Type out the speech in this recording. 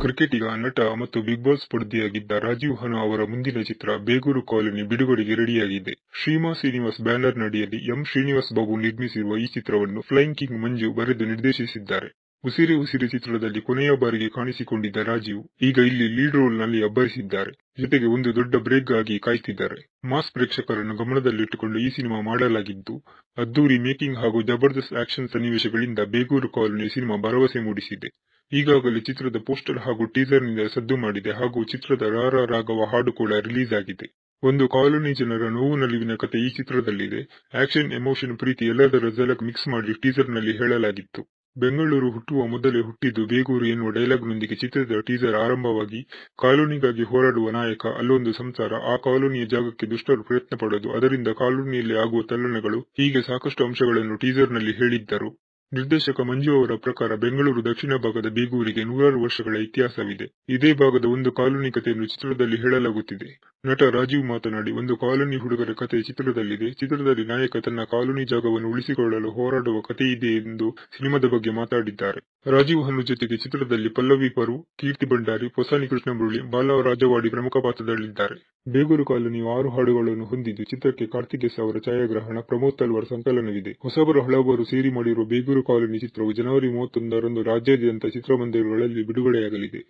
ಕ್ರಿಕೆಟಿಗ, ನಟ ಮತ್ತು ಬಿಗ್ ಬಾಸ್ ಸ್ಪರ್ಧಿಯಾಗಿದ್ದ ರಾಜೀವ್ ಹನು ಅವರ ಮುಂದಿನ ಚಿತ್ರ ಬೇಗೂರು ಕಾಲೋನಿ ಬಿಡುಗಡೆಗೆ ರೆಡಿಯಾಗಿದೆ. ಶ್ರೀಮಾ ಶ್ರೀನಿವಾಸ್ ಬ್ಯಾನರ್ನಡಿಯಲ್ಲಿ ಎಂ. ಶ್ರೀನಿವಾಸ್ ಬಾಬು ನಿರ್ಮಿಸಿರುವ ಈ ಚಿತ್ರವನ್ನು ಫ್ಲೈಯಿಂಗ್ ಕಿಂಗ್ ಮಂಜು ಬರೆದು ನಿರ್ದೇಶಿಸಿದ್ದಾರೆ. ಉಸಿರೇ ಉಸಿರೇ ಚಿತ್ರದಲ್ಲಿ ಕೊನೆಯ ಬಾರಿಗೆ ಕಾಣಿಸಿಕೊಂಡಿದ್ದ ರಾಜೀವ್ ಈಗ ಇಲ್ಲಿ ಲೀಡ್ ರೋಲ್ ನಲ್ಲಿ ಅಬ್ಬರಿಸಿದ್ದಾರೆ. ಜೊತೆಗೆ ಒಂದು ದೊಡ್ಡ ಬ್ರೇಕ್ ಗಾಗಿ ಕಾಯ್ತಿದ್ದಾರೆ. ಮಾಸ್ ಪ್ರೇಕ್ಷಕರನ್ನು ಗಮನದಲ್ಲಿಟ್ಟುಕೊಂಡು ಈ ಸಿನಿಮಾ ಮಾಡಲಾಗಿದ್ದು, ಅದ್ದೂರಿ ಮೇಕಿಂಗ್ ಹಾಗೂ ಜಬರ್ದಸ್ತ್ ಆಕ್ಷನ್ ಸನ್ನಿವೇಶಗಳಿಂದ ಬೇಗೂರು ಕಾಲೋನಿ ಸಿನಿಮಾ ಭರವಸೆ ಮೂಡಿಸಿದೆ. ಈಗಾಗಲೇ ಚಿತ್ರದ ಪೋಸ್ಟರ್ ಹಾಗೂ ಟೀಸರ್ ನಿಂದ ಸದ್ದು ಮಾಡಿದೆ ಹಾಗೂ ಚಿತ್ರದ ರಾ ರಾಘವ ಹಾಡು ಕೂಡ ರಿಲೀಸ್ ಆಗಿದೆ. ಒಂದು ಕಾಲೋನಿ ಜನರ ನೋವು ನಲಿವಿನ ಕತೆ ಈ ಚಿತ್ರದಲ್ಲಿದೆ. ಆಕ್ಷನ್, ಎಮೋಷನ್, ಪ್ರೀತಿ ಎಲ್ಲದರ ಝಲಕ್ ಮಿಕ್ಸ್ ಮಾಡಿ ಟೀಸರ್ ನಲ್ಲಿ ಹೇಳಲಾಗಿತ್ತು. ಬೆಂಗಳೂರು ಹುಟ್ಟುವ ಮೊದಲೇ ಹುಟ್ಟಿದ್ದು ಬೇಗೂರು ಎನ್ನುವ ಡೈಲಾಗ್ನೊಂದಿಗೆ ಚಿತ್ರದ ಟೀಸರ್ ಆರಂಭವಾಗಿ, ಕಾಲೋನಿಗಾಗಿ ಹೋರಾಡುವ ನಾಯಕ, ಅಲ್ಲೊಂದು ಸಂಸಾರ, ಆ ಕಾಲೋನಿಯ ಜಾಗಕ್ಕೆ ದುಷ್ಟರು ಪ್ರಯತ್ನ ಪಡೋದು, ಅದರಿಂದ ಕಾಲೋನಿಯಲ್ಲಿ ಆಗುವ ತಲ್ಲಣಗಳು, ಹೀಗೆ ಸಾಕಷ್ಟು ಅಂಶಗಳನ್ನು ಟೀಸರ್ ನಲ್ಲಿ ಹೇಳಿದ್ದರು. ನಿರ್ದೇಶಕ ಮಂಜು ಅವರ ಪ್ರಕಾರ ಬೆಂಗಳೂರು ದಕ್ಷಿಣ ಭಾಗದ ಬೇಗೂರಿಗೆ 100 ವರ್ಷಗಳ ಇತಿಹಾಸವಿದೆ. ಇದೇ ಭಾಗದ ಒಂದು ಕಾಲೋನಿ ಕಥೆಯನ್ನು ಚಿತ್ರದಲ್ಲಿ ಹೇಳಲಾಗುತ್ತಿದೆ. ನಟ ರಾಜೀವ್ ಮಾತನಾಡಿ, ಒಂದು ಕಾಲೋನಿ ಹುಡುಗರ ಕಥೆ ಚಿತ್ರದಲ್ಲಿದೆ. ಚಿತ್ರದಲ್ಲಿ ನಾಯಕ ತನ್ನ ಕಾಲೋನಿ ಜಾಗವನ್ನು ಉಳಿಸಿಕೊಳ್ಳಲು ಹೋರಾಡುವ ಕಥೆಯಿದೆ ಎಂದು ಸಿನಿಮಾದ ಬಗ್ಗೆ ಮಾತಾಡಿದ್ದಾರೆ. ರಾಜೀವ್ ಹನ್ನು ಜೊತೆಗೆ ಚಿತ್ರದಲ್ಲಿ ಪಲ್ಲವಿ ಪರು, ಕೀರ್ತಿ ಭಂಡಾರಿ, ಪೊಸಾನಿ ಕೃಷ್ಣಮುರಳಿ, ಬಾಲ ರಾಜವಾಡಿ ಪ್ರಮುಖ ಪಾತ್ರದಲ್ಲಿದ್ದಾರೆ. ಬೇಗೂರು ಕಾಲೋನಿಯು 6 ಹಾಡುಗಳನ್ನು ಹೊಂದಿದ್ದು, ಚಿತ್ರಕ್ಕೆ ಕಾರ್ತಿಕ್ ಎಸ್ ಅವರ ಛಾಯಾಗ್ರಹಣ, ಪ್ರಮೋದ್ ತಲ್ವಾರ್ ಸಂಕಲನವಿದೆ. ಹೊಸಬರು ಹಳಬರು ಸೇರಿ ಮಾಡಿರುವ ಬೇಗೂರು ಕಾಲೋನಿ ಚಿತ್ರವು ಜನವರಿ 31ರಂದು ರಾಜ್ಯಾದ್ಯಂತ ಚಿತ್ರಮಂದಿರಗಳಲ್ಲಿ ಬಿಡುಗಡೆಯಾಗಲಿದೆ.